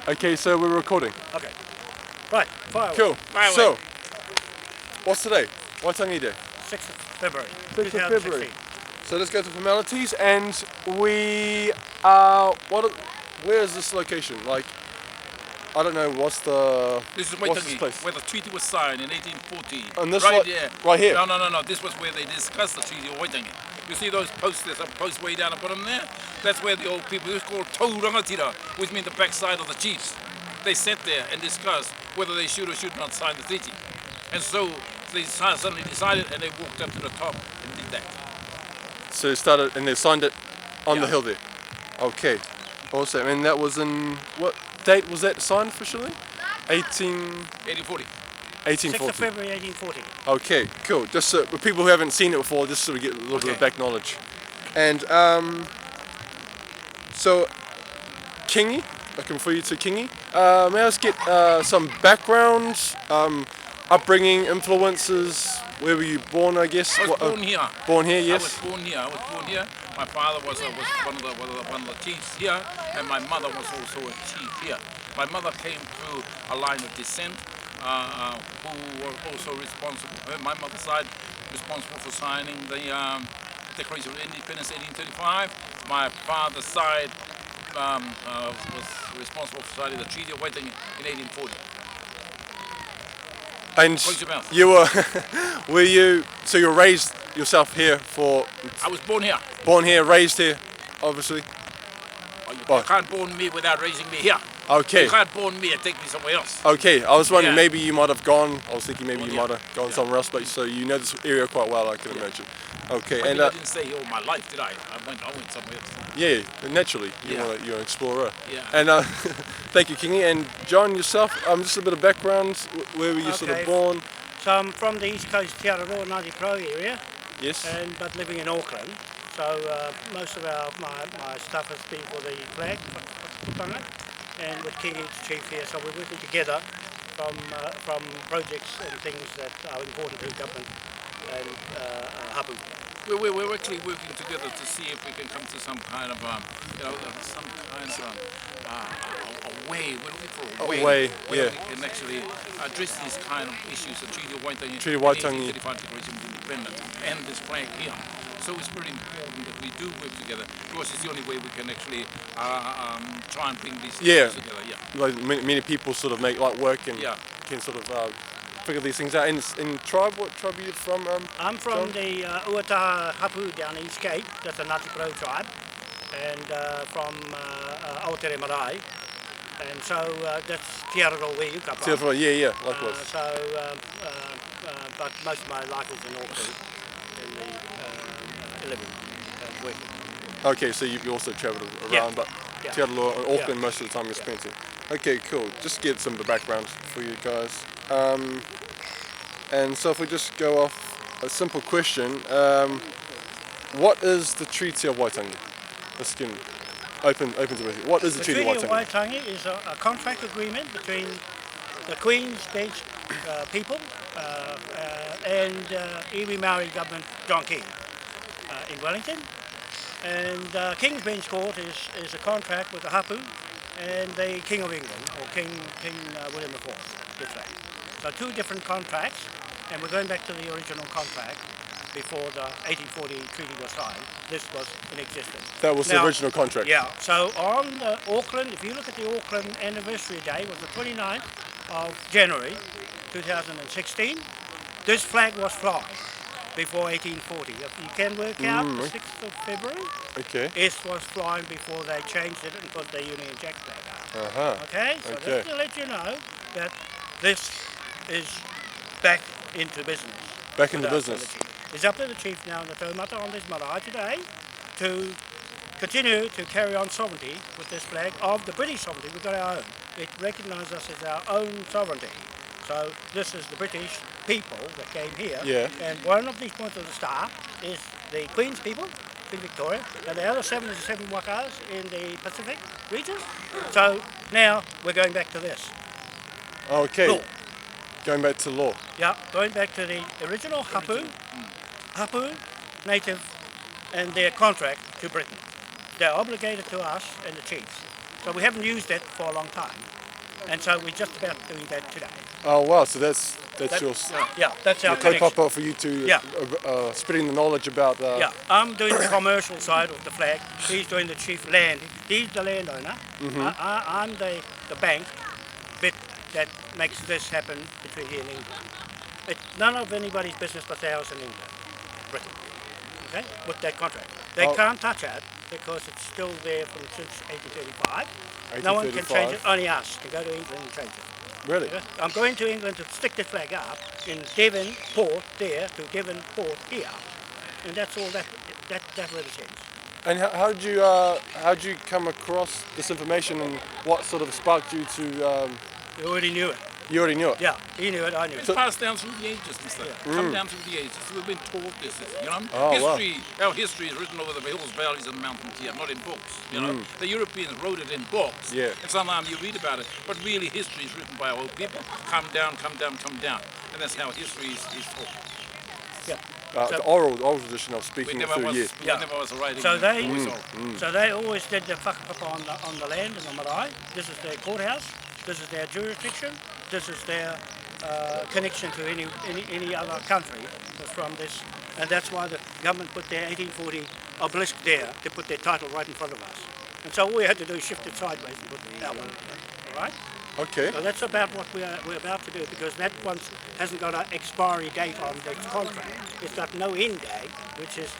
Okay, so we're recording. Okay. Right, fire. Cool. Fire So, away. what's today? Waitangi Day. 6th of February. 6th of 2016. February. So let's go to formalities, and we are. Where is this location? Like, I don't know. What's This is what's this Waitangi, place? where the treaty was signed in 1840. And this right here. right here. No. This was where they discussed the Treaty of Waitang. You see those posts? There's a post way down the bottom there. That's where the old people. It's called Taurangatira, which means the backside of the chiefs. They sat there and discussed whether they should or should not sign the treaty. And so they suddenly decided, and they walked up to the top and did that. So they started, and they signed it on the hill there. Okay, awesome. And that was in what date was that signed officially? 1840. 6th 1840. of February 1840. Okay, cool. Just so, for people who haven't seen it before, just so we get a little bit of back knowledge. And so, Kingi, I can refer you to Kingi. May I just get some background, upbringing, influences? Where were you born, I guess? I was born here. Born here, yes. I was born here. My father was one of the chiefs here, and my mother was also a chief here. My mother came through a line of descent who were also responsible. My mother's side responsible for signing the Declaration of Independence 1835. My father's side was responsible for signing the Treaty of Waitang in 1840. And you were, so you were raised yourself here for... I was born here. Born here, raised here, obviously. You can't born me without raising me here. Okay. You can't born me and take me somewhere else. Okay, I was wondering, Yeah. maybe you might have gone, I was thinking maybe you might have gone somewhere else, but so you know this area quite well, I can imagine. Okay, and I didn't stay here all my life, did I? I went somewhere else. yeah, naturally, Yeah. you're an explorer. Yeah. And thank you, Kingi. And John, yourself, just a bit of background, where were you sort of born? So I'm from the East Coast Araroa, Ngāti Pro area, Yes. but living in Auckland. So most of my stuff has been for the flag, and with Kingi Chief here. So we're working together from projects and things that are important to government and hapu. We're actually working together to see if we can come to some kind of, some kind of a way. We're looking for a way where we can actually address these kind of issues. The Treaty of Waitang, Treaty of Waitang, 1835 Declaration of Independence, and this flag here. So it's very important that we do work together, because it's the only way we can actually try and bring these issues together. Yeah. Like many people sort of make light work and can sort of figure these things out. In tribe, what tribe are you from? I'm from John? the Uataha Hapu down East Cape, that's a Ngāti Pro tribe, and from Aotere Marae, and so that's Te Araroa where you come from. Te Araroa, yeah, likewise. But most of my life is in Auckland, in the 11 working. Okay, so you've also travelled around, but Te Araroa and Auckland most of the time you spent here. Okay, cool. Just get some of the background for you guys. And so if we just go off a simple question, what is the Treaty of Waitang? Let's get open to me. What is the Treaty of Waitang? The Treaty of Waitang is a contract agreement between the Queen's Bench people and iwi Maori government John King in Wellington. And King's Bench Court is a contract with the Hapu and the King of England, or King William IV. That's right. So two different contracts, and we're going back to the original contract before the 1840 treaty was signed. This was in existence. That was the original contract? Yeah. So on Auckland, if you look at the Auckland anniversary day, was the 29th of January 2016. This flag was flying before 1840. If you can work out the 6th of February, it was flying before they changed it and put the Union Jack flag out. Okay, so just to let you know that this is back into business. Back into business. It's up to the chief now in the taumata on this marae today to continue to carry on sovereignty with this flag of the British sovereignty. We've got our own. It recognises us as our own sovereignty. So this is the British people that came here. Yeah. And one of these points of the star is the Queen's people, Queen Victoria, and the other 77 wakas in the Pacific region. So now we're going back to this. Okay. Law. Going back to law. Yeah, going back to the original Hapu, native, and their contract to Britain. They're obligated to us and the chiefs So we haven't used that for a long time. And so we're just about doing that today. Oh wow, so that's your That's our your connection. kaupapa for you to spreading the knowledge about. I'm doing the commercial side of the flag. He's doing the chief land. He's the landowner. I'm the bank bit that makes this happen between here and England. It's none of anybody's business but ours in England, Britain. Okay, with that contract. They can't touch it because it's still there from since 1835. No one can change it, only us can go to England and change it. Really? Okay? I'm going to England to stick the flag up in Devon Port there to Devon Port here. And that's all that represents. And how did you come across this information, and what sort of sparked you to? You already knew it. You already knew it. Yeah, he knew it, I knew it. It's passed down through the ages, Mister. Come down through the ages. We've been taught this, you know. Our history is written over the hills, valleys, and mountains here, not in books. You know, the Europeans wrote it in books. Yeah. And sometimes you read about it, but really history is written by our old people. Come down, come down, come down, and that's how history is taught. Yeah. The oral tradition of speaking We it through years. never was writing. So they always did the whakapapa on the land in the marae. This is their courthouse. This is their jurisdiction. This is their connection to any other country was from this. And that's why the government put their 1840 obelisk there to put their title right in front of us. And so all we had to do is shift it sideways and put that one there. All right? Okay. So that's about what we're about to do, because that one hasn't got an expiry date on the contract. It's got no end date, which is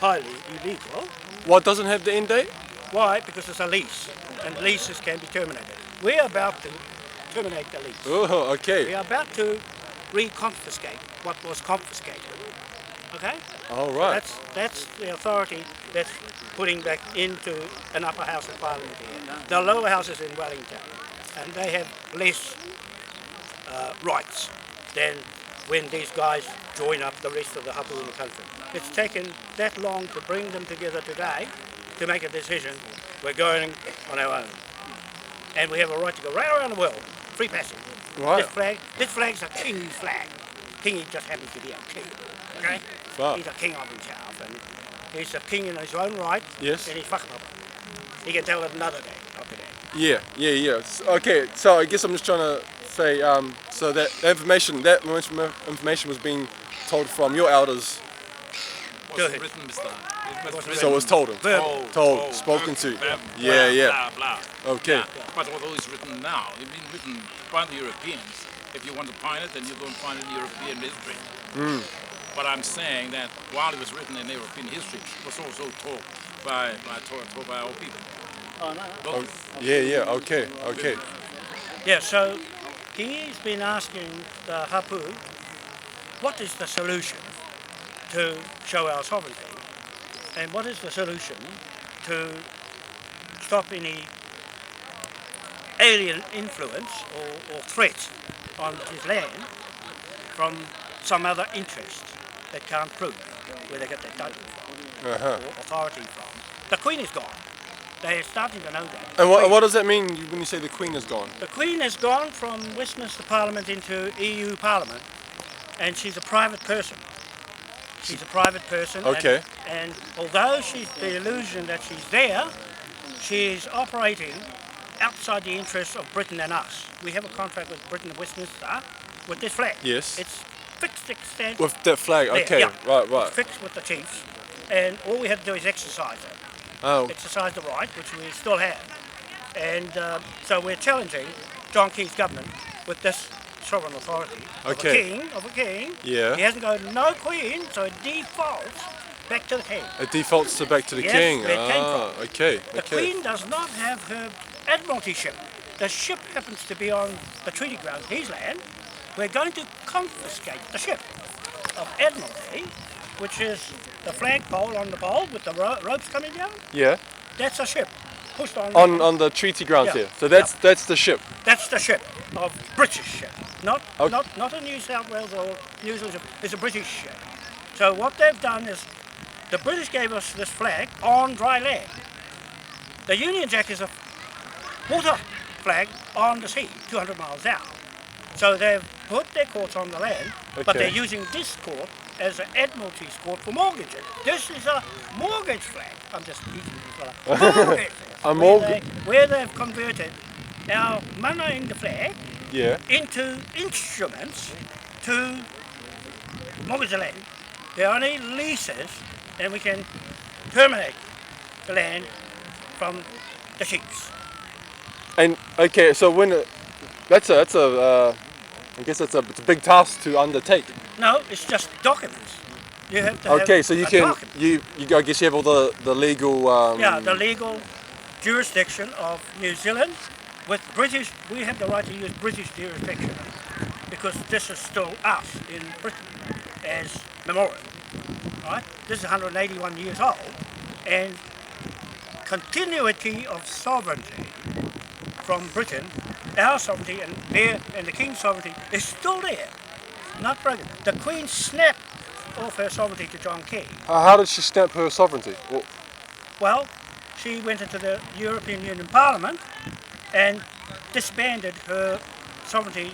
highly illegal. What doesn't have the end date? Why? Because it's a lease, and leases can be terminated. We're about to terminate the lease. Oh, okay. We are about to reconfiscate what was confiscated. Okay? All right. That's the authority that's putting back into an upper house of parliament here. The lower house is in Wellington, and they have less rights than when these guys join up the rest of the hapu in the country. It's taken that long to bring them together today to make a decision. We're going on our own. And we have a right to go right around the world, free passage. Right. This flag's a king's flag. Kingi just happens to be a king, okay? Wow. He's a king of himself, and he's a king in his own right. Yes. And he's whakapapa. He can tell it another day, not today. Yeah. Okay, so I guess I'm just trying to say, so that information was being told from your elders. Wasn't written, Mister. So it was told them. Told, spoken to. Yeah. Blah. Okay. Yeah. But what is written now, it's been written by the Europeans. If you want to find it, then you go and find it in European history. But I'm saying that while it was written in European history, it was also taught by our people. Yeah. Okay. Yeah, so he's been asking the hapu, what is the solution to show our sovereignty? And what is the solution to stop any alien influence or threat on his land from some other interest that can't prove where they get their title from or authority from? The Queen is gone. They're starting to know that. And what does that mean when you say the Queen is gone? The Queen has gone from Westminster Parliament into EU Parliament, and she's a private person. She's a private person. Okay. And although she's the illusion that she's there, she's operating outside the interests of Britain and us. We have a contract with Britain and Westminster with this flag. Yes. It's fixed extent. With that flag, there, okay, yeah. right. It's fixed with the chiefs, and all we have to do is exercise it. Oh. Exercise the right, which we still have. And so we're challenging John Key's government with this sovereign authority of a king. Yeah. He hasn't got no queen, so it defaults back to the king. It defaults back to the Yes, king. where it came from. Okay. The queen does not have her admiralty ship. The ship happens to be on the treaty ground, his land. We're going to confiscate the ship of admiralty, which is the flagpole on the pole with the ropes coming down. Yeah. That's a ship pushed On the treaty grounds here. So that's the ship. That's the ship of British ship, not a New South Wales or New Zealand ship. It's a British ship. So what they've done is the British gave us this flag on dry land. The Union Jack is a water flag on the sea, 200 miles out. So they've put their courts on the land, but they're using this court as an Admiralty's court for mortgages. This is a mortgage flag. I'm just teaching you. Mortgage. A mortgage? Where they've converted our mana in the flag Yeah. into instruments to mortgage the land. They're only leases, and we can terminate the land from the chiefs. And okay, so when that's a I guess it's a big task to undertake. No, it's just documents. You have to Okay, have so you a can document. you I guess you have all the legal. Yeah, the legal jurisdiction of New Zealand. With British, we have the right to use British jurisdiction because this is still us in Britain as memorial. Right? This is 181 years old, and continuity of sovereignty from Britain, our sovereignty and the King's sovereignty is still there, not broken. The Queen snapped off her sovereignty to John King. How did she stamp her sovereignty? Well, she went into the European Union Parliament and disbanded her sovereignty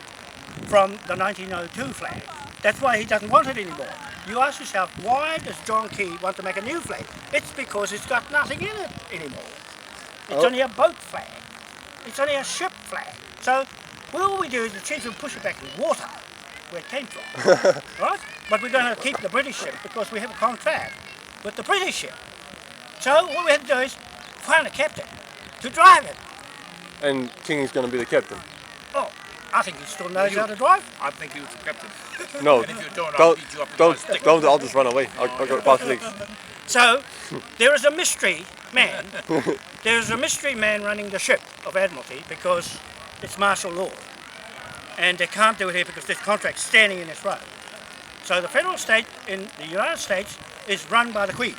from the 1902 flag. That's why he doesn't want it anymore. You ask yourself, why does John Key want to make a new flag? It's because it's got nothing in it anymore. It's only a boat flag. It's only a ship flag. So all we do is the chiefs will push it back in water, where it came from. Right? But we're going to keep the British ship because we have a contract with the British ship. So what we have to do is find a captain to drive it. And King's going to be the captain. Oh, I think he still knows how to drive. I think he was the captain. No, And if you don't, I'll beat you up with my stick. don't. I'll just run away. I'll go past legs. So there is a mystery man. There's a mystery man running the ship of Admiralty because it's martial law. And they can't do it here because this contract's standing in its road. So the federal state in the United States is run by the Queen.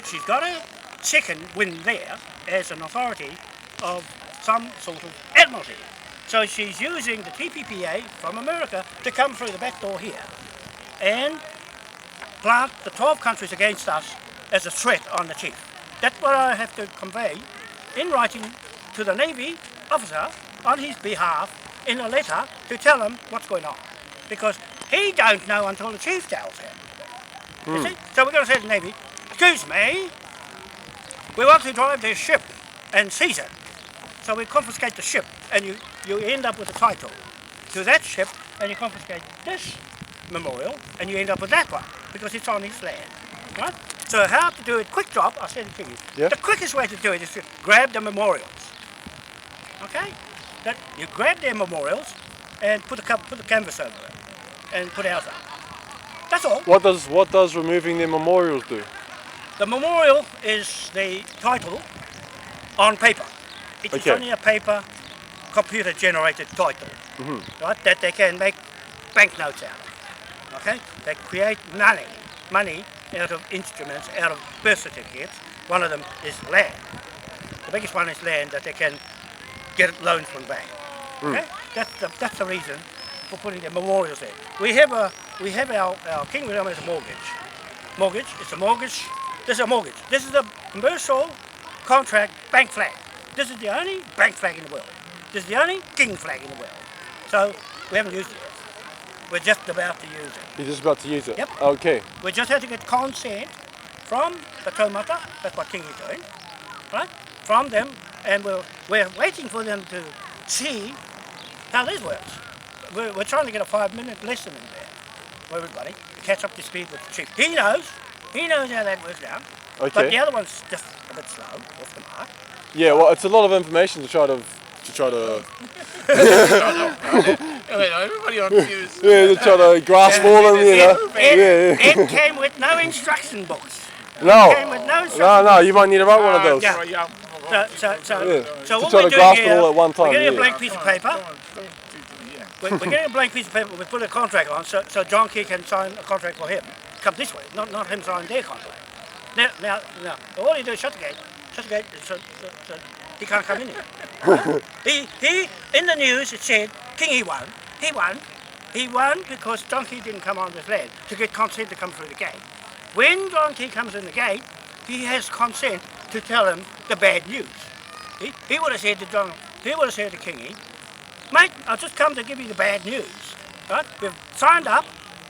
She's got a second win there as an authority of some sort of admiralty. So she's using the TPPA from America to come through the back door here and plant the 12 countries against us as a threat on the chief. That's what I have to convey in writing to the Navy officer on his behalf in a letter to tell him what's going on. Because he don't know until the chief tells him. You see? So we're going to say to the Navy, excuse me, we want to drive this ship and seize it. So we confiscate the ship and you end up with a title to that ship, and you confiscate this memorial and you end up with that one because it's on his land. Right? So how to do it, quick drop, I said to you, the quickest way to do it is to grab the memorials. Okay? That you grab their memorials and put the canvas over it and put ours up. That's all. What does removing their memorials do? The memorial is the title on paper. It is only a paper, computer-generated title, right? That they can make banknotes out of. Okay? They create money out of instruments, out of birth certificates. One of them is land. The biggest one is land that they can get loans from the bank. Okay? That's the reason for putting the memorials there. We have our King William as a mortgage. It's a mortgage. This is a mortgage. This is a commercial contract bank flag. This is the only bank flag in the world. This is the only king flag in the world. So we haven't used it yet. We're just about to use it. You're just about to use it? Yep. Okay. We just had to get consent from the taumata, that's what Kingi is doing, right? From them, and we're waiting for them to see how this works. We're trying to get a 5-minute lesson in there for everybody to catch up to speed with the chief. He knows how that works down. Okay. But the other one's just a bit slow, off the mark. Yeah, well, it's a lot of information to try to. Everybody on views. Yeah, to try to grasp all of them, you know. It came with no instruction books. No. It came with no instruction No, you might need to write one of those. Yeah. So To what try we're to doing grasp here, it all at one time. we're getting a Yeah. blank piece of paper. We're getting a blank piece of paper. We put a contract on, so John Key can sign a contract for him. Come this way, not him signing their contract. Now, all you do is shut the gate, so he can't come in here. he in the news it said Kingi won. He won because John Key didn't come on this land to get consent to come through the gate. When John Key comes in the gate, he has consent to tell him the bad news. He would have said to Kingi, mate, I've just come to give you the bad news. Right? We've signed up.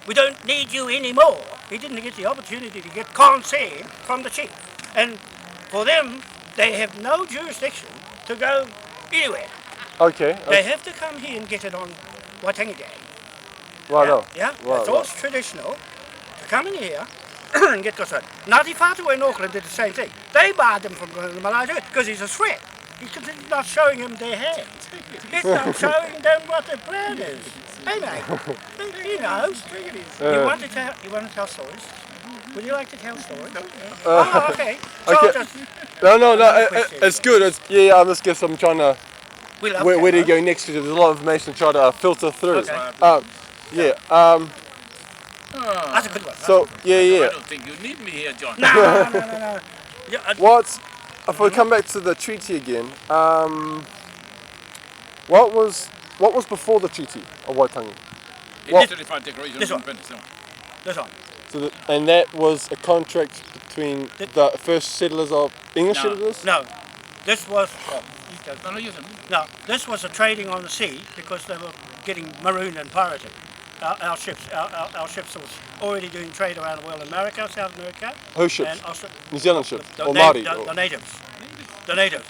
We don't need you anymore. He didn't get the opportunity to get consent from the chief. And for them they have no jurisdiction to go anywhere. Okay. They have to come here and get it on Waitangi Day. Righto. Yeah, Right, it's all traditional to come in here and get this. Ngāti Whātua in Auckland did the same thing. They barred them from going to Malaita because he's a threat. He's not showing them their hand. He's not showing them what the plan is. Hey mate, he knows. You want to tell stories? Would you like to tell stories? Oh, okay. So Okay. I'll just, No, question. it's good. I'm just guess I'm trying to. we love Where do you cameras. go next? Because there's a lot of information to try to filter through. Okay. Yeah. That's a good one. So I yeah. don't think you need me here, John. No. Yeah, What? If we come back to the treaty again, what was before the Treaty of Waitangi? It's 35 Declaration This of one. Independence. this one. So and that was a contract between the first settlers of English No. settlers. No, this was. No, you can. No, this was a trading on the sea because they were getting marooned and pirated. Our ships was already doing trade around the world in America, South America. Whose ships? And New Zealand ships the or Māori? The natives. The natives.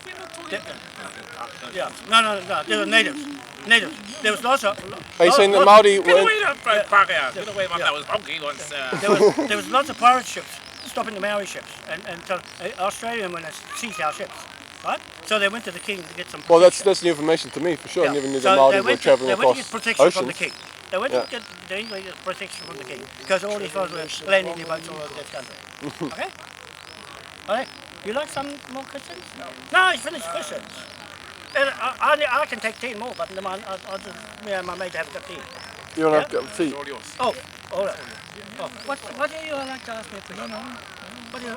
Yeah. No. They were natives. Natives. There was lots of. Are you saying that Māori Get were? away from Pākehā. Get away from that was honky once. There was lots of pirate ships stopping the Maori ships, and so Australian when they seized our ships, right? So they went to the king to get some. Well, protection. that's new information to me for sure. I never knew So that they Māori were went travelling they went to across get protection from the oceans. king. They went to get protection from the king because all these guys were landing their boats all over this country. Okay. All right. You like some more questions? No, he's finished questions. And I can take 10 more, but I'll just me and my mate have a cup of tea. You want to Yeah? see? All yours. Oh, all right. Oh, what do you like to ask me a question? What do you?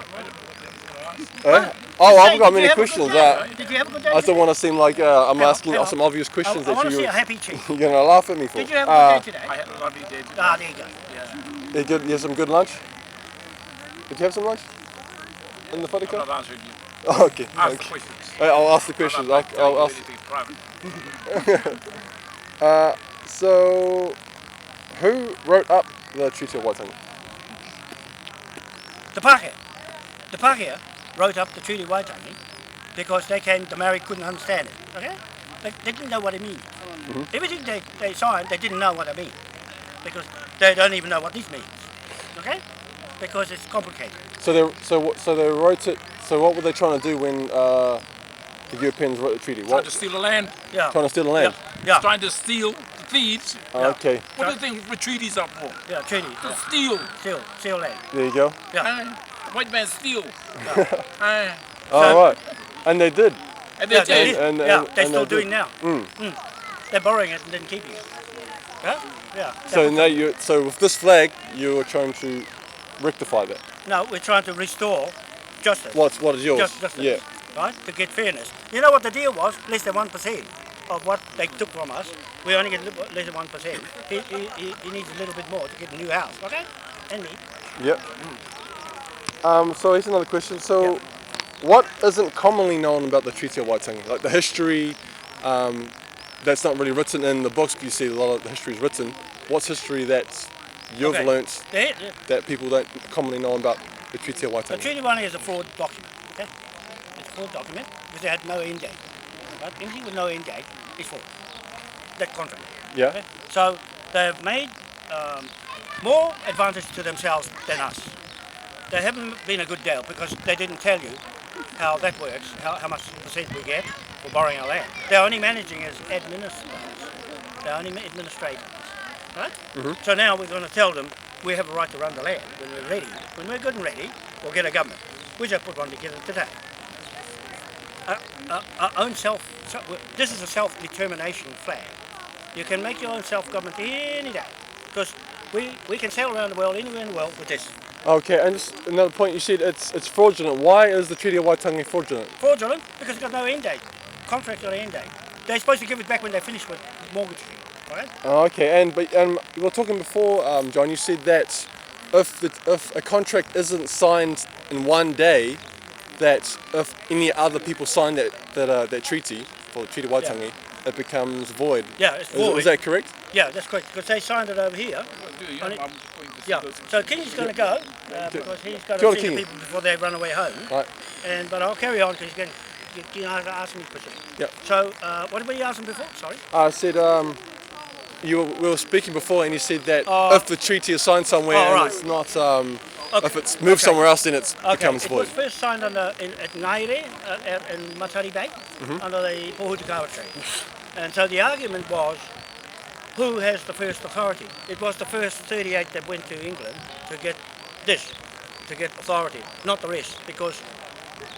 Eh? Oh, I haven't got Did you many have a good questions. day? Did you have a good day? I just don't want to seem like I'm asking hang on. some obvious questions I want that to see you're a happy cheek. going to laugh at me for. Did you have a good day today? I had a lovely day. Ah, there you go. Yeah. You had some good lunch? Did you have some lunch? In the I'm whatika? not answering you. Oh, okay. Ask the Okay. questions. I'll ask the questions. I'm not I'll telling ask. you anything private. So, who wrote up the Treaty of Waitang? The Pākehā wrote up the Treaty of Waitang because the Maori couldn't understand it. Okay? They didn't know what it means. Everything they signed, they didn't know what it means because they don't even know what this means. Okay? Because it's complicated. So they wrote it. So what were they trying to do when the Europeans wrote the treaty? Trying What? to steal the land. Yeah. Trying to steal the land. Yeah. Trying to steal the thieves. Okay. What do you think the treaties are for? Yeah. Treaty. To steal. Steal land. There you go. Yeah. White man steal. All right. And they did. And Yeah, they they did. did. And- Yeah, and- they're and still they doing did. now. They're borrowing it and then keeping it. Yeah? Yeah. So now so with this flag, you're trying to rectify that. No, we're trying to restore justice. What is yours? Justice. Yeah. Right? To get fairness. You know what the deal was? Less than 1% of what they took from us. We only get less than 1%. He needs a little bit more to get a new house. Okay? And me. Yep. So here's another question. So, what isn't commonly known about the Treaty of Waitangi? Like the history, that's not really written in the books. But you see a lot of the history is written. What's history that you've Okay. learnt The that people don't commonly know about the Treaty of Waitangi? Treaty of Waitang is a fraud document. Okay? It's a fraud document because they had no end date. Right? Anything with no end date is fraud. That contract. Yeah. Okay? So they've made more advantage to themselves than us. They haven't been a good deal because they didn't tell you how that works, how much percent we get for borrowing our land. They're only managing as administrators. They're only administrators. Right? So now we're going to tell them we have a right to run the land when we're ready. When we're good and ready, we'll get a government. We just put one together today. Our own this is a self-determination flag. You can make your own self-government any day because we can sail around the world, anywhere in the world with this. Okay, and just another point, you said it's fraudulent. Why is the Treaty of Waitangi fraudulent? Fraudulent because it's got no end date. Contract got an end date. They're supposed to give it back when they finish with mortgage fee, right? Okay, and we were talking before, John. You said that if a contract isn't signed in one day, that if any other people sign that treaty, for the Treaty of Waitangi, it becomes void. Yeah, it's void. Is that correct? Yeah, that's correct, because they signed it over here. Yeah, On it- I'm going to see Yeah, those. so Kingi's going to go, because he's got Kia ora, to see the Kingi. people before they run away home. Right. But I'll carry on, because he's going to ask me questions. Yep. So, what did you ask him before? Sorry? I said, we were speaking before, and you said that Oh. if the treaty is signed somewhere Oh, and right. it's not, Okay. if it's moved somewhere else, then it becomes it void. was first signed at Ngaire in Matari Bay, under the Pohutukawa Treaty. And so the argument was, who has the first authority? It was the first 38 that went to England to get this, to get authority, not the rest, because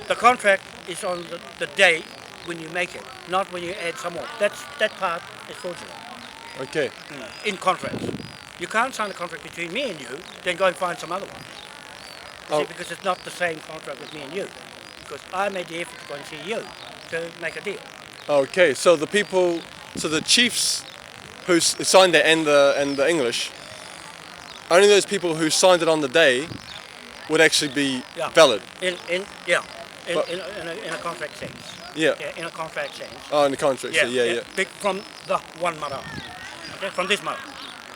the contract is on the day when you make it, not when you add some more. That part is fraudulent Okay. in contracts. You can't sign a contract between me and you, then go and find some other one. You see, because it's not the same contract with me and you. Because I made the effort to go and see you to make a deal. Okay. So the chiefs who signed it and the English, only those people who signed it on the day would actually be Yeah. valid. In But- a contract sense. Yeah. Yeah, in a contract sense. Oh, in the contract. So yeah. From the one marae. Okay, from this marae.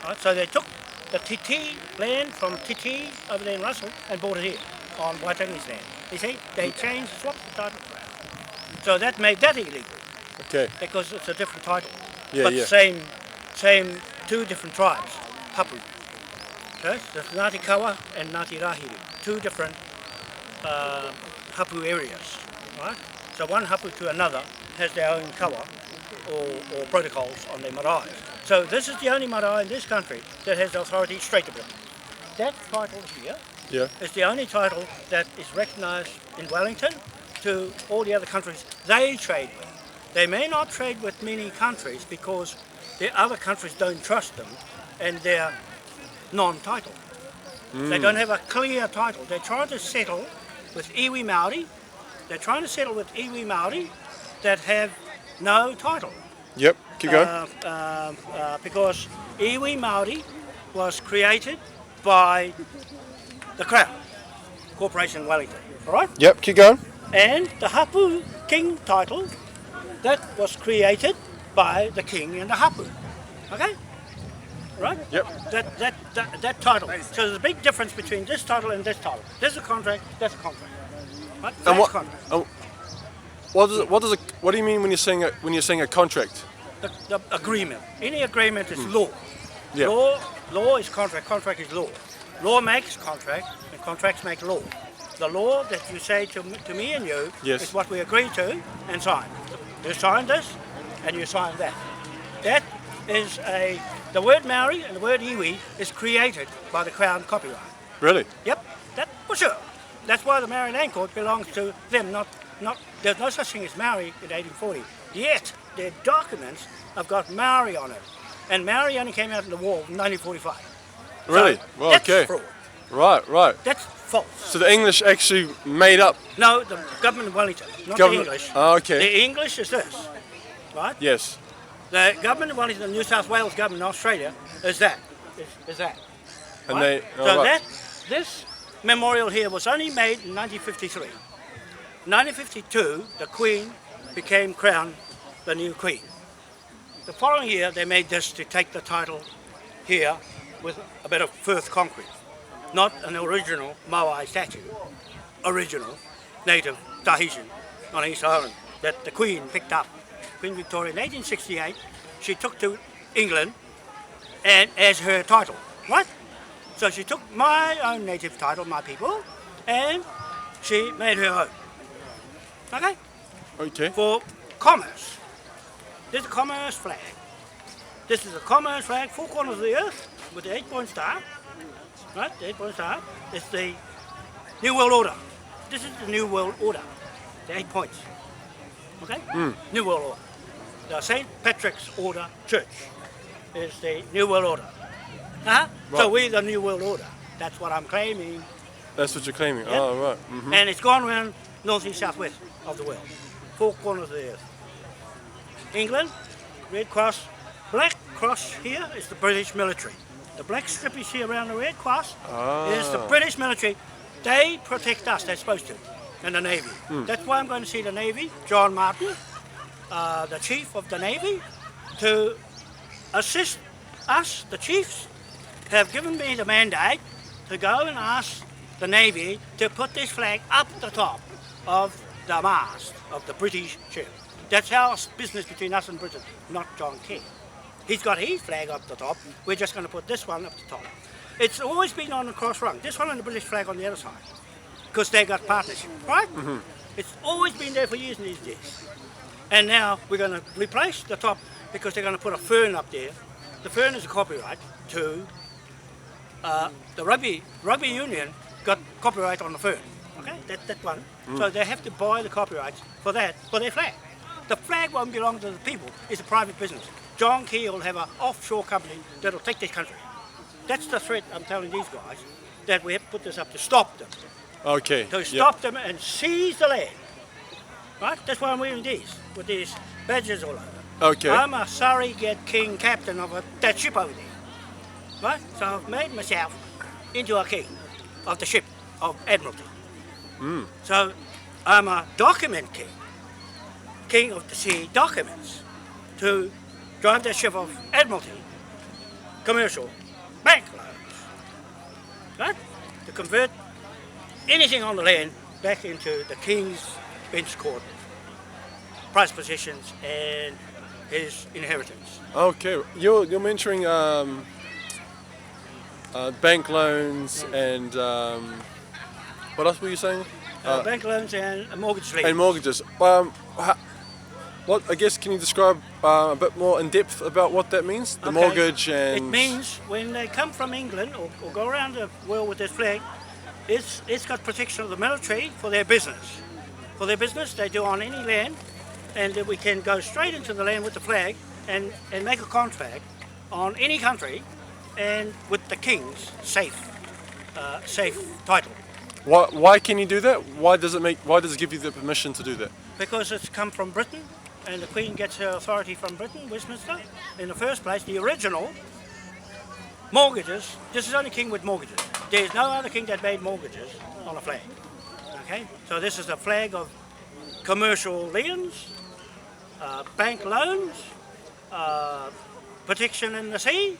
Right, so they took the Titi land from Titi over there in Russell and brought it here on Waitangi's land. You see, they changed, swapped the title. So that made that illegal Okay. because it's a different title. Yeah, but yeah. same two different tribes, Hapu. Okay, there's Ngāti Kawa and Ngāti Rahiri, two different Hapu areas, right? So one Hapu to another has their own kawa or protocols on their marae. So this is the only marae in this country that has authority straight to Britain. That title here Yeah. is the only title that is recognised in Wellington to all the other countries they trade with. They may not trade with many countries because the other countries don't trust them and they're non-title. They don't have a clear title. They're trying to settle with iwi Māori. They're trying to settle with iwi Māori that have no title. Yep. Keep going. Because iwi Māori was created by the Crown, Corporation Wellington, all right? Yep. Keep going. And the Hapu King title, that was created by the King and the Hapu, okay? Right? Yep. That title. So there's a big difference between this title and this title. This is a contract, that's a contract. Right? And That's what? contract. What do you mean when you're saying a contract? The agreement. Any agreement is law. Yeah. Law is contract. Contract is law. Law makes contract, and contracts make law. The law that you say to me and you Yes. is what we agree to and sign. You sign this, and you sign that. That is the word Maori and the word iwi is created by the Crown copyright. Really? Yep, that for sure. That's why the Maori Land Court belongs to them, not. There's no such thing as Maori in 1840. Yet their documents have got Maori on it, and Maori only came out in the war in 1945. Really? So Well, that's okay. fraud. Right. That's false. So the English actually made up. No, the government of Wellington, not Government- the English. Oh, okay. The English is this, right? Yes. The government of Wellington, the New South Wales government in Australia, is that. Is that. And right? they. So right. this memorial here was only made in 1953. 1952, the Queen became crowned the new Queen. The following year, they made this to take the title here with a bit of Firth concrete, not an original Moai statue, original native Tahitian on East Island that the Queen picked up. Queen Victoria in 1868, she took to England and as her title, right? So she took my own native title, my people, and she made her own. Okay? Okay. For commerce. This is a commerce flag. This is a commerce flag, four corners of the earth, with the 8-point star. Right? The 8-point star. It's the New World Order. This is the New World Order. The 8 points. Okay? New World Order. The St. Patrick's Order Church is the New World Order. Uh-huh. Right. So we're the New World Order. That's what I'm claiming. That's what you're claiming. Yep. Oh, right. Mm-hmm. And it's gone around north, east, south, west of the world. Four corners of the earth. England, Red Cross. Black cross here is the British military. The black strip you see around the Red Cross is the British military. They protect us, they're supposed to, and the Navy. That's why I'm going to see the Navy, John Martin, the Chief of the Navy, to assist us. The chiefs have given me the mandate to go and ask the Navy to put this flag up the top of the mast of the British ship. That's our business between us and Britain, not John King. He's got his flag up the top. We're just going to put this one up the top. It's always been on the cross rung. This one and the British flag on the other side, because they got partnership, right? Mm-hmm. It's always been there for years and years. And now we're going to replace the top because they're going to put a fern up there. The fern is a copyright to the rugby union got copyright on the fern. Okay, that one. So they have to buy the copyrights for that for their flag. The flag won't belong to the people. It's a private business. John Key will have an offshore company that'll take this country. That's the threat I'm telling these guys, that we have to put this up to stop them. Okay. To stop them and seize the land. Right? That's why I'm wearing these, with these badges all over. Okay. I'm a surrogate king captain of that ship over there. Right? So I've made myself into a king of the ship of Admiralty. So I'm a document king. King of the sea documents to drive the ship of Admiralty, commercial, bank loans, right? To convert anything on the land back into the King's bench court, prize possessions and his inheritance. Okay, you're mentioning bank loans and what else were you saying? Bank loans and mortgage liens. And mortgages. What I guess can you describe a bit more in depth about what that means? The mortgage and. It means when they come from England or go around the world with this flag, it's got protection of the military for their business. For their business, they do on any land, and we can go straight into the land with the flag and make a contract on any country, and with the King's safe title. Why can you do that? Why does it give you the permission to do that? Because it's come from Britain, and the Queen gets her authority from Britain, Westminster. In the first place, the original mortgages, this is only king with mortgages. There's no other king that made mortgages on a flag. Okay, so this is a flag of commercial liens, bank loans, protection in the sea.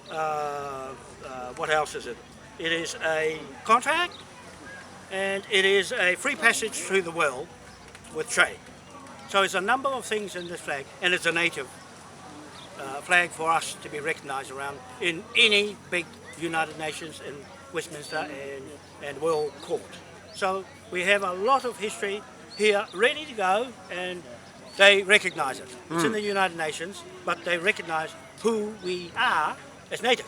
What else is it? It is a contract, and it is a free passage through the world with trade. So it's a number of things in this flag, and it's a native flag for us to be recognised around in any big United Nations and Westminster and World Court. So we have a lot of history here ready to go, and they recognise it. It's in the United Nations, but they recognise who we are as native.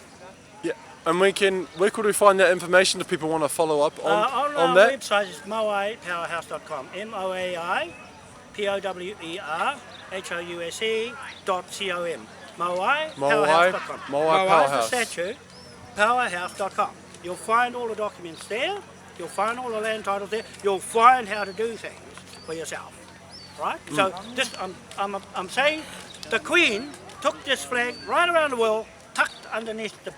Yeah, and where could we find that information if people want to follow up on our that? website is moaipowerhouse.com, moaipowerhouse.com. moaipowerhouse.com. Moai Powerhouse. The statue, powerhouse.com. You'll find all the documents there. You'll find all the land titles there. You'll find how to do things for yourself, right? So this, I'm saying, the Queen took this flag right around the world, tucked underneath the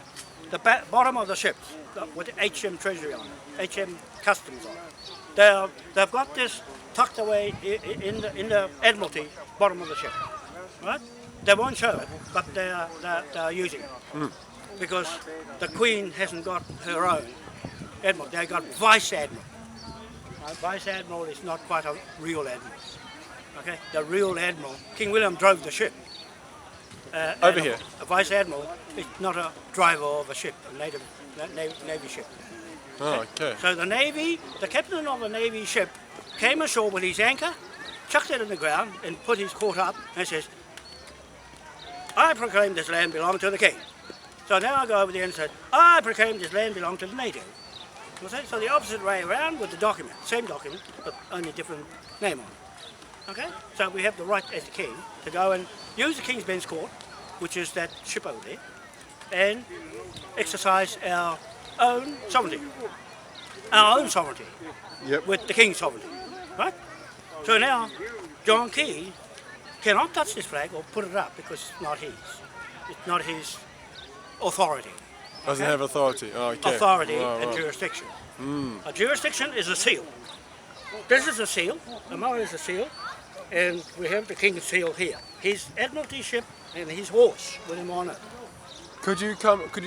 bottom of the ships with HM Treasury on it, HM Customs on it. They've got this tucked away in the Admiralty bottom of the ship, right? They won't show it, but they're using it because the Queen hasn't got her own Admiral. They got Vice Admiral. Vice Admiral is not quite a real Admiral. Okay, the real Admiral, King William drove the ship. Over here. A Vice Admiral is not a driver of a ship, a Navy ship. Oh, okay. So the Navy, the captain of the Navy ship came ashore with his anchor, chucked it in the ground and put his court up and says, I proclaim this land belongs to the King. So now I go over there and say, I proclaim this land belongs to the native. So the opposite way around with the document, same document, but only different name on it. Okay? So we have the right as the King to go and use the King's Bench Court, which is that ship over there, and exercise our own sovereignty. Our own sovereignty. Yep. With the King's sovereignty. Right? So now, John Key cannot touch this flag or put it up because it's not his. It's not his authority. Doesn't have authority. Oh, okay. Authority Right. and jurisdiction. A jurisdiction is a seal. This is a seal. The Moai is a seal. and we have the King's seal here. His Admiralty ship and his horse with him on it. Could you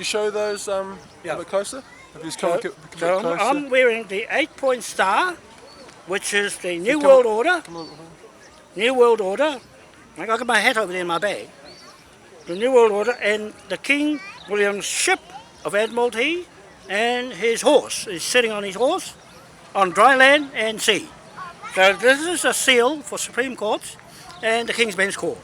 show those a bit closer? If you just come a bit So closer. I'm wearing the 8-point star, which is the New World Order. New World Order. I got my hat over there in my bag. The New World Order and the King William's ship of Admiralty and his horse. He's sitting on his horse on dry land and sea. So this is a seal for Supreme Courts and the King's Bench Court.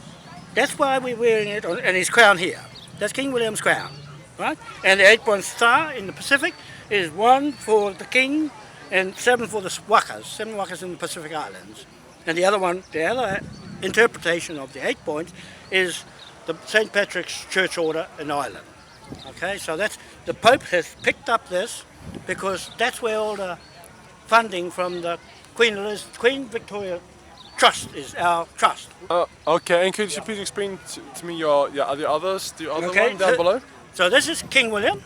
That's why we're wearing it, and his crown here. That's King William's crown, right? And the 8-point star in the Pacific is 1 for the King and 7 for the wakas, 7 wakas in the Pacific Islands. And the other one, the other interpretation of the 8 points is the St. Patrick's Church Order in Ireland. Okay, so that's, the Pope has picked up this because that's where all the funding from the Queen Victoria Trust is our trust. Okay, and could you please explain to me your the other one down below? So this is King William.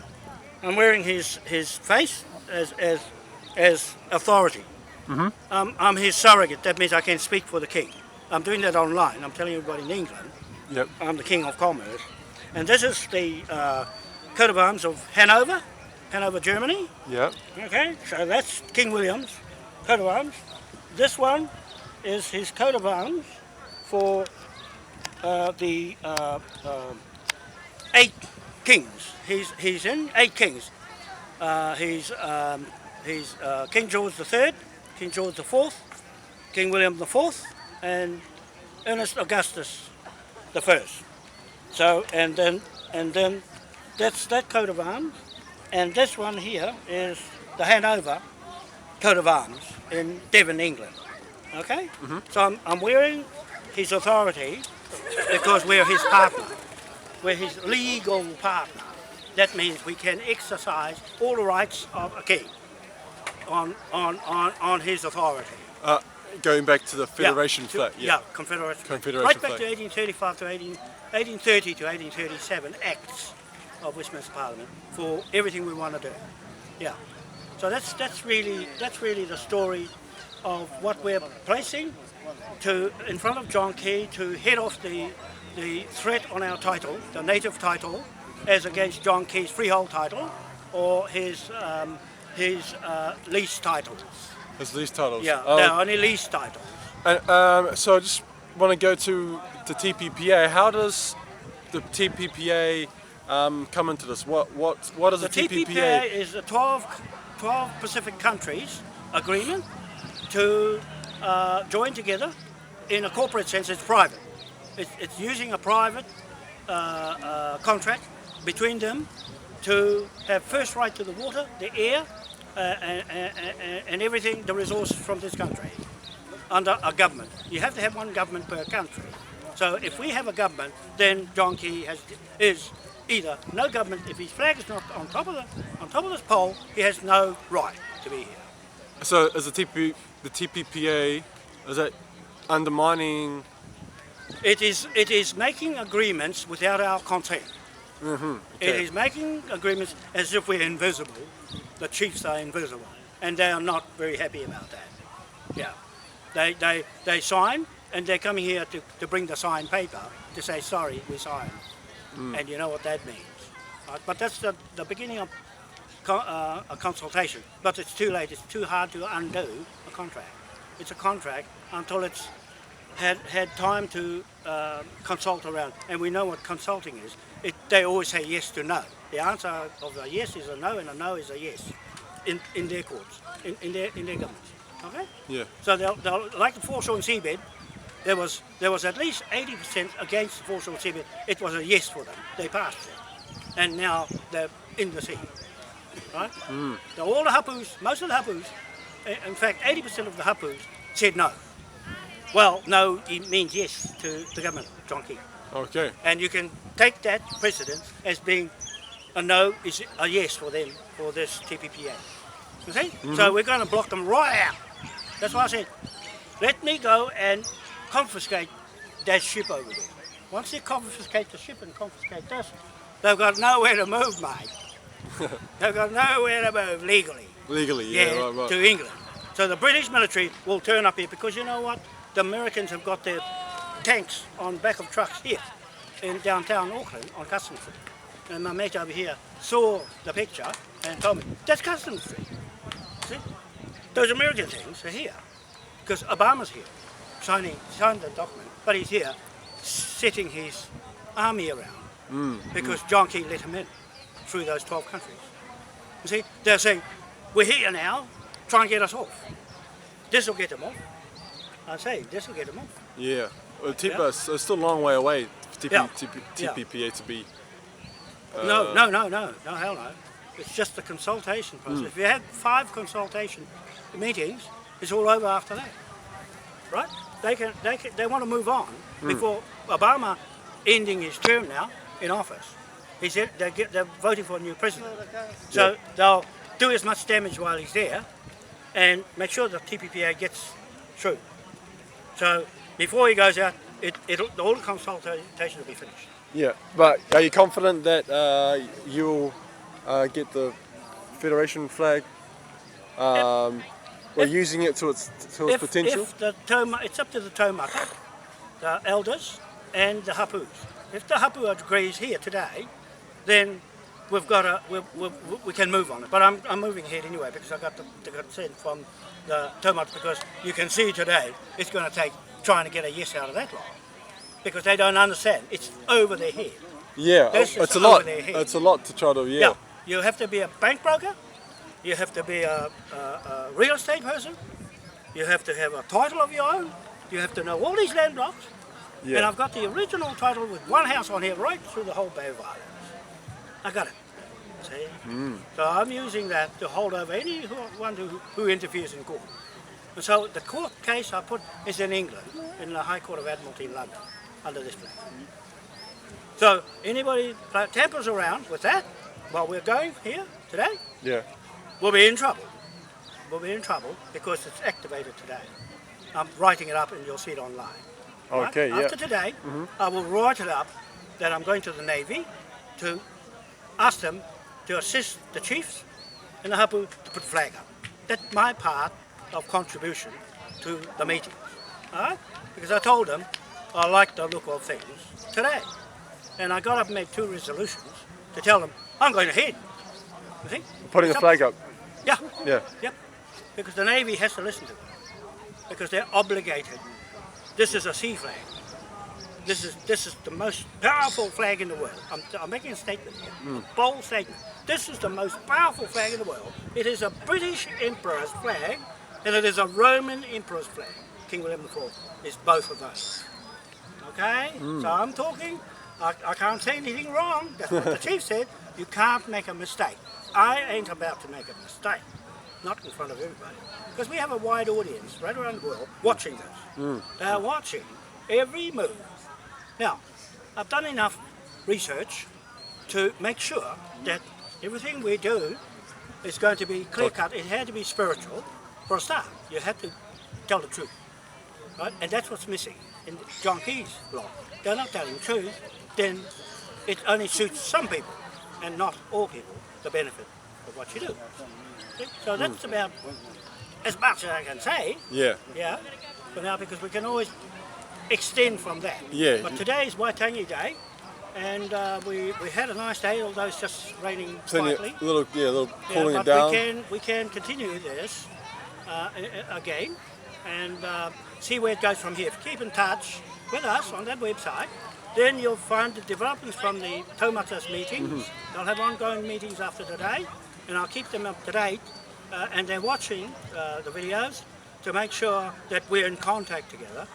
I'm wearing his face as authority. I'm his surrogate. That means I can speak for the King. I'm doing that online. I'm telling everybody in England. Yep. I'm the King of Commerce. And this is the coat of arms of Hanover, Germany. Yep. Okay, so that's King William's coat of arms. This one is his coat of arms for the 8 kings. He's in 8 kings. He's King George III, King George IV, King William IV, and Ernest Augustus I. So and then that's that coat of arms, and this one here is the Hanover coat of arms in Devon, England. Okay, so I'm wearing his authority because we're his partner. We're his legal partner. That means we can exercise all the rights of a king on his authority. Going back to the Federation flag. Confederation. flag. Right back to 1835 to 1830 to 1837 Acts of Westminster Parliament for everything we want to do. Yeah. So that's really the story of what we're placing in front of John Key to head off the threat on our title, the native title, as against John Key's freehold title or his lease titles. His lease titles. Yeah, they're only lease titles. And so I just want to go to the TPPA. How does the TPPA come into this? What is the TPPA? The TPPA is a 12 Pacific countries agreement to join together. In a corporate sense, it's private. It's using a private contract between them to have first right to the water, the air, and everything, the resources from this country under a government. You have to have one government per country. So if we have a government, then John Key is either no government. If his flag is not on top of this pole, he has no right to be here. So is the TPPA, is that undermining? It is making agreements without our consent. Okay. It is making agreements as if we're invisible. The chiefs are invisible, and they are not very happy about that. Yeah, they sign, and they're coming here to bring the signed paper to say sorry, we signed, and you know what that means. Right? But that's the beginning of a consultation. But it's too late. It's too hard to undo a contract. It's a contract until it's had time to consult around, and we know what consulting is. They always say yes to no. The answer of a yes is a no, and a no is a yes in their courts, in their governments. Okay? Yeah. So they'll like the foreshore and seabed, there was at least 80% against the foreshore and seabed. It was a yes for them. They passed it, and now they're in the sea. Right? So all the hapus, most of the hapus, in fact 80% of the hapus said no. Well, no, it means yes to the government, John Key. Okay. And you can take that precedent as being a no is a yes for them for this TPPA. You see? So we're going to block them right out. That's why I said, let me go and confiscate that ship over there. Once they confiscate the ship and confiscate this, they've got nowhere to move, mate. They've got nowhere to move legally. Legally, yeah, right. To England. So the British military will turn up here because you know what? the Americans have got their tanks on back of trucks here in downtown Auckland on Customs Street. And my mate over here saw the picture and told me, that's Customs Street. See? Those American things are here because Obama's here, signed the document, but he's here setting his army around because John Key let him in through those 12 countries. You see, they're saying, we're here now, try and get us off. This will get them off. I say, this will get them off. Yeah. Well, it's still a long way away for TPPA to be... No, hell no. It's just the consultation process. If you had 5 consultation meetings, it's all over after that, right? They want to move on before Obama ending his term now in office. He said they're voting for a new president, so they'll do as much damage while he's there, and make sure the TPPA gets through. So before he goes out, all the consultation will be finished. Yeah, but are you confident that you'll get the Federation flag? Or using it to its potential? It's up to the taumata, the elders, and the hapus. If the hapu agrees here today, then we can move on it. But I'm moving ahead anyway because I got the consent from the taumata, because you can see today it's going to take trying to get a yes out of that lot because they don't understand. It's over their head. Yeah, it's a lot. It's a lot to try to Yeah, you have to be a bank broker. You have to be a real estate person. You have to have a title of your own. You have to know all these land blocks. Yeah. And I've got the original title with one house on here right through the whole Bay of Islands. I got it. See? So I'm using that to hold over anyone who interferes in court. And so the court case I put is in England, in the High Court of Admiralty in London, under this plan. So anybody that tampers around with that while we're going here today, we'll be in trouble. We'll be in trouble because it's activated today. I'm writing it up and you'll see it online. Okay, right? After today, I will write it up that I'm going to the Navy to ask them to assist the chiefs and the hapu to put flag up. That's my part of contribution to the meeting. All right? Because I told them I like the look of things today. And I got up and made 2 resolutions to tell them I'm going ahead. You see? Putting the flag up. Yeah. Yeah. Yep. Because the Navy has to listen to them. Because they're obligated. This is a sea flag. This is the most powerful flag in the world. I'm making a statement here. A bold statement. This is the most powerful flag in the world. It is a British Emperor's flag and it is a Roman Emperor's flag. King William IV is both of those. Okay? So I'm talking, I can't say anything wrong. That's what the chief said. You can't make a mistake. I ain't about to make a mistake. Not in front of everybody. Because we have a wide audience right around the world watching this. They're watching every move. Now, I've done enough research to make sure that everything we do is going to be clear-cut. It had to be spiritual for a start. You had to tell the truth. Right? And that's what's missing in John Key's law. They're not telling the truth, then it only suits some people and not all people the benefit of what you do. So that's about as much as I can say. Yeah. For now, because we can always extend from that. Yeah. But today is Waitangi Day, and we had a nice day, although it's just raining slightly. A little cooling it down. We can continue this again and see where it goes from here. If you keep in touch with us on that website, then you'll find the developments from the taumata's meetings. They'll have ongoing meetings after today, and I'll keep them up to date. And they're watching the videos to make sure that we're in contact together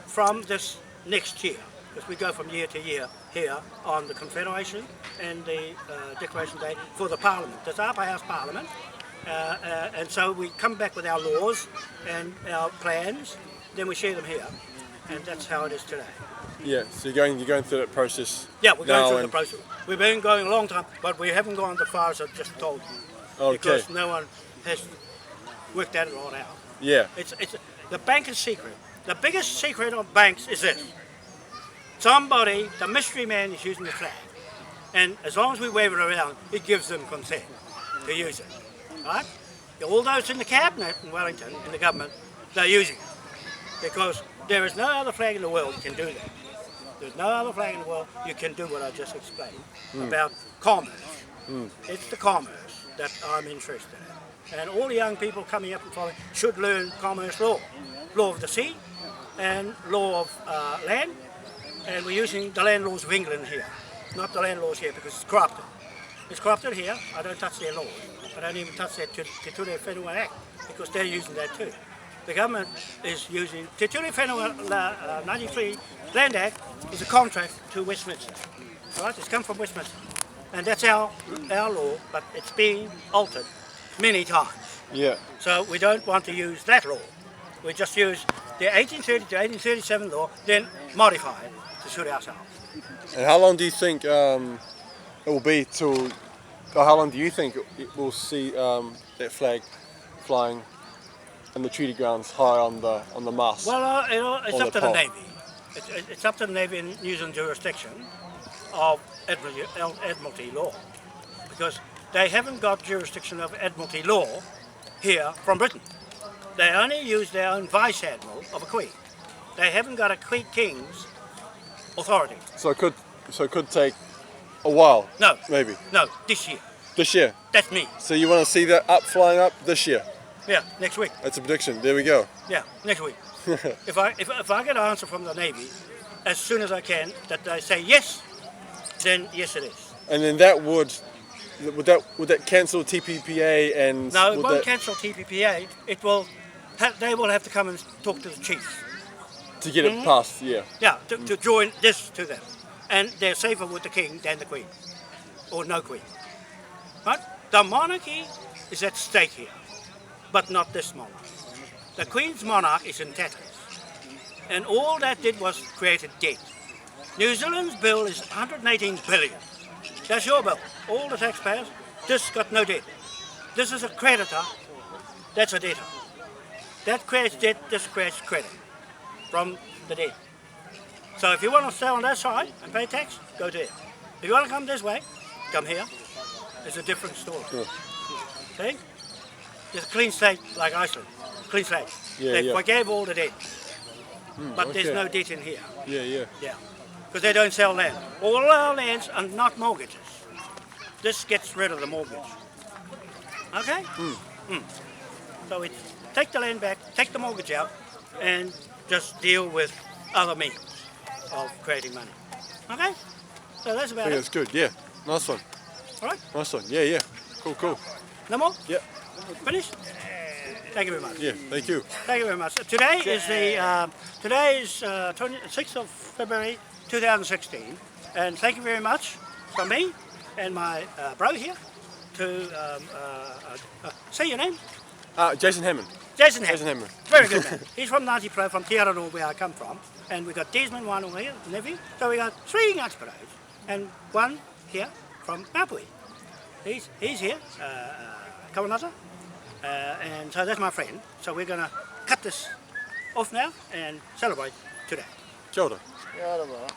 from this next year, because we go from year to year here on the Confederation and the Declaration Day for the Parliament. There's Upper House Parliament, and so we come back with our laws and our plans, then we share them here, and that's how it is today. Yeah, so you're going through that process. Yeah, we're going through the process. We've been going a long time, but we haven't gone as far as I just told you. Okay. Because no one has worked that all out. Yeah. It's the bank is secret. The biggest secret of banks is this. Somebody, the mystery man, is using the flag. And as long as we wave it around, it gives them consent to use it. Right? All those in the cabinet in Wellington, in the government, they're using it. because there is no other flag in the world you can do that. There's no other flag in the world you can do what I just explained about commerce. It's the commerce that I'm interested in. And all the young people coming up and following should learn commerce law. Law of the sea and law of land. And we're using the land laws of England here, not the land laws here because it's corrupted. It's corrupted here. I don't touch their laws. I don't even touch their Te Ture Whenua Act because they're using that too. The government is using Te Ture Whenua 93 Land Act is a contract to Westminster. Right? It's come from Westminster. And that's our law, but it's being altered many times. Yeah. So we don't want to use that law. We just use the 1830 to 1837 law, then modify it to suit ourselves. And how long do you think it will be till, or how long do you think we'll see that flag flying in the treaty grounds high on the mast? Well, it's up to the pole? Navy. It's up to the Navy in New Zealand jurisdiction of Admiralty law, because they haven't got jurisdiction of Admiralty law here from Britain. They only use their own Vice Admiral of a Queen. They haven't got a King's authority. So it could take a while. No. Maybe. No, this year. This year. That's me. So you want to see that flying up this year? Yeah, next week. That's a prediction. There we go. Yeah, next week. If I get an answer from the Navy as soon as I can that they say yes, then yes it is. And then that would that cancel TPPA and No, it won't cancel TPPA. It will. They will have to come and talk to the chiefs. To get it passed, yeah. Yeah, to join this to them, and they're safer with the king than the queen, or no queen. Right? The monarchy is at stake here, but not this monarch. The Queen's monarch is in tatters, and all that did was create a debt. New Zealand's bill is 118 billion. That's your bill. All the taxpayers. This got no debt. This is a creditor. That's a debtor. That creates debt. This creates credit from the debt. So if you want to stay on that side and pay tax, go there. If you want to come this way, come here. It's a different story. Sure. See? It's a clean state like Iceland. Clean state. They forgave all the debt. But there's no debt in here. Yeah. Yeah. Because they don't sell land. All our lands are not mortgages. This gets rid of the mortgage. Okay? So it's take the land back, take the mortgage out, and just deal with other means of creating money. Okay? So that's about I think it. that's good, yeah. Nice one. All right? Nice one. Yeah. Cool. No more? Yeah. Finish? Thank you very much. Yeah, thank you. Thank you very much. Today is the 26th of February 2016, and thank you very much from me and my bro here to say your name. Jason Hammon. Jason Jason Hammon. Hammon. Very good man. He's from Ngāti Pro, from Te Araroa, where I come from, and we've got Desmond Wanoa here, nephew. So we got 3 Ngāti Pros and 1 here from Mapui. He's here, Kawanata. And so that's my friend. So we're going to cut this off now and celebrate today. Kia ora. Kia ora.